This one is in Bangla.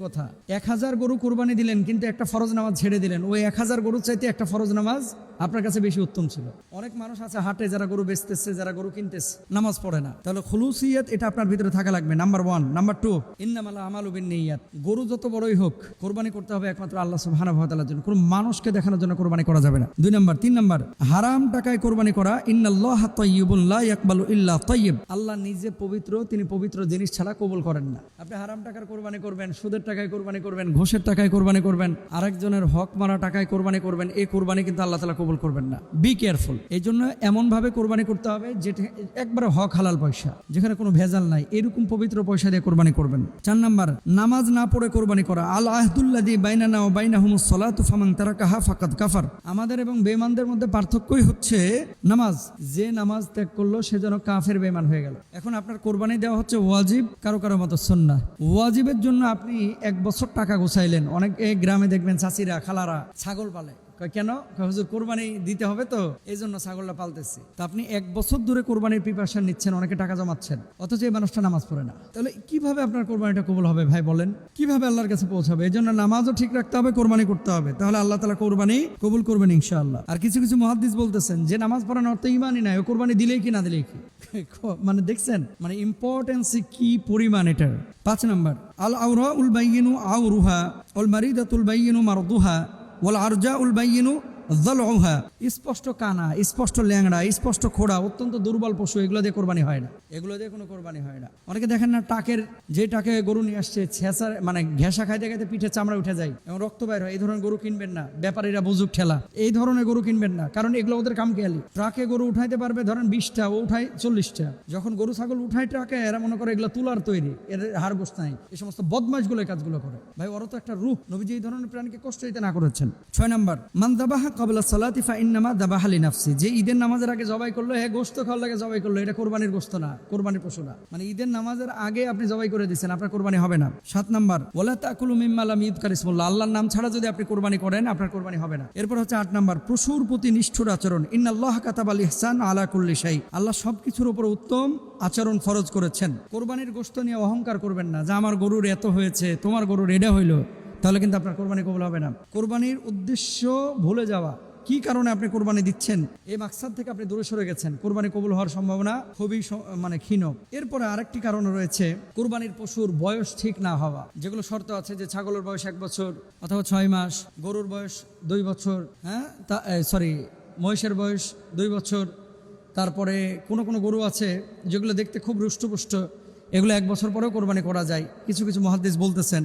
কথা 1000 গরু কোরবানি দিলেন কিন্তু একটা ফরজ নামাজ ছেড়ে দিলেন, ওই 1000 গরুর চাইতে একটা ফরজ নামাজ আপনার কাছে বেশি উত্তম ছিল। অনেক মানুষ আছে হাটে যারা গরু বেচতেছে, যারা গরু কিনতেছে, নামাজ পড়ে না। তাহলে খুলুসিয়াত এটা আপনার ভিতরে থাকা লাগবে, নাম্বার 1। নাম্বার 2, ইন্নামাল আমালু বিন্নিয়াত। গরু যত বড়ই হোক কোরবানি করতে হবে একমাত্র আল্লাহ সুবহানাহু ওয়া তাআলার জন্য, কোনো মানুষকে দেখানোর জন্য কোরবানি করা যাবে না। 2 নাম্বার। 3 নাম্বার, হারাম টাকায় কোরবানি করা। ইন্নাল্লাহা তাইয়্যিবুন লা ইয়াকবালু ইল্লা তাইয়্যিব। আল্লাহ নিজে পবিত্র, তিনি পবিত্র জিনিস ছাড়া কবুল করেন না। আপনি হারাম টাকার কোরবানি করবেন, সুদের টাকায় কোরবানি করবেন, ঘুষের টাকায় কোরবানি করবেন, আরেকজনের হক মারা টাকায় কোরবানি করবেন, এই কোরবানি কিন্তু আল্লাহ তাআলা কবুল করবেন না। Be careful. এই জন্য এমন ভাবে কোরবানি করতে হবে যেটা একবারে হক হালাল পয়সা, যেখানে কোনো ভেজাল নাই, এরকম পবিত্র পয়সা দিয়ে কোরবানি করবেন। 4 নাম্বার, নামাজ না পড়ে কোরবানি করা। আল আহদুল্লাযী বাইনানা ওয়া বাইনাহুমুস সালাতু ফামান তারাকাহা ফাকাদ কাফার। আমাদের এবং বেঈমানদের মধ্যে পার্থক্যই হচ্ছে নামাজ। যে নামাজ ত্যাগ করলো সে যেন কাফের বেঈমান হয়ে গেল। এখন আপনার কোরবানি দেওয়া হচ্ছে ওয়াজিব, কারো কারো মতো সুন্নাহ। ওয়াজিবের জন্য আপনি 1 বছর টাকা গোছাইলেন। অনেক গ্রামে দেখবেন চাচিরা খালারা ছাগল পালে, কেন? হুজুর কোরবানি দিতে হবে তো এই জন্য ছাগলটা পালতেছি। তো আপনি 1 বছর ধরে কোরবানির প্রিপারেশন নিচ্ছেন, অনেকে টাকা জমাচ্ছেন, অথচ এই মানুষটা নামাজ পড়ে না। তাহলে কিভাবে আপনার কোরবানিটা কবুল হবে ভাই বলেন? কিভাবে আল্লাহর কাছে পৌঁছাবে? এই জন্য নামাজও ঠিক রাখতে হবে, কোরবানি করতে হবে, তাহলে আল্লাহ তাআলা কোরবানি কবুল করবেন ইনশাআল্লাহ। আর কিছু কিছু মুহাদ্দিস বলতেছেন যে নামাজ পড়ার অর্থ ইমানই নাই, ও কোরবানি দিলেই কি না দিলেই কি। মানে দেখছেন মানে ইম্পর্টেন্স কি পরিমাণ এটার। 5 নাম্বার, আল আওরাউল বাইয়িনু আওরুহা ওয়াল মারিদাতুল বাইয়িনু মারদুহা ওয়াল আরজাউল বাইয়িনু যালউহা। স্পষ্ট কানা, স্পষ্ট ল্যাংড়া, স্পষ্ট খোড়া, অত্যন্ত দুর্বল পশু, এগুলো দিয়ে কোরবানি হয় না, এগুলো দিয়ে কোনো কোরবানি হয় না। অনেকে দেখেন না টাকের, যে টাকে গরু নিয়ে আসছে ছেঁচার মানে ঘেঁষা খাইতে খাইতে পিঠে চামড়া উঠে যায় এবং রক্ত বাইর হয়, এই ধরনের গরু কিনবেন না। ব্যাপারীরা বুঝুক ঠেলা, এই ধরনের গরু কিনবেন না, কারণ এগুলো ওদের কামকেয়ালি। ট্রাকে গরু উঠাইতে পারবে ধরেন 20টা, ও উঠায় 40টা। যখন গরু ছাগল উঠায় ট্রাকে, এরা মনে করে এগুলো তুলার তৈরি, এর হাড় গোস্ত নাই। এই সমস্ত বদমাশগুলো এই কাজগুলো করে। ভাই ওরা তো একটা রূপ, নবীজি এই ধরনের প্রাণীকে কষ্ট দিতে না করেছেন। 6 নাম্বার, মান যাবাহা ক্বাবলা সালাতি ফা ইন্নামা যাবাহা লিনাফসি। যে ঈদের নামাজের আগে জবাই করলো, হ্যাঁ গোশত খাওয়ার লাগে জবাই করলো, এটা কোরবানির গোশত না, কোরবানির পশু না। মানে ঈদের নামাজের আগে আপনি জবাই করে দিয়েছেন, আপনার কোরবানি হবে না। 7 নাম্বার, ওয়ালা তাকুলু মিম্মা লাম ইযকার ইসমুল্লাহ। আল্লাহর নাম ছাড়া যদি আপনি কোরবানি করেন, আপনার কোরবানি হবে না। এরপর হচ্ছে 8 নাম্বার, পশুর প্রতি নিষ্ঠুর আচরণ। ইন্নাল্লাহা কাতাবাল ইহসান আলা কুল্লি শাই। আল্লাহ সবকিছুর উপর উত্তম আচরণ ফরজ করেছেন। কোরবানির গোশত নিয়ে অহংকার করবেন না, যে আমার গরুর এত হয়েছে, তোমার গরুর এটা হইলো, তাহলে কিন্তু আপনার কোরবানি কবুল হবে না। কোরবানির উদ্দেশ্য ভুলে যাওয়া, কি কারণে আপনি কোরবানি দিচ্ছেন, এই মাকসাদ থেকে আপনি দূরে সরে গেছেন, কোরবানি কবুল হওয়ার সম্ভাবনা খুবই মানে ক্ষীণ। এরপরে আরেকটি কারণ রয়েছে, কোরবানির পশুর বয়স ঠিক না হওয়া। যেগুলো শর্ত আছে যে ছাগলের বয়স 1 বছর অথবা 6 মাস, গরুর বয়স 2 বছর, মহিষের বয়স 2 বছর। তারপরে কোনো গরু আছে যেগুলো দেখতে খুব রুষ্টপুষ্ট, এগুলো 1 বছর পরেও কোরবানি করা যায়, কিছু কিছু মুহাদ্দিস বলতেছেন।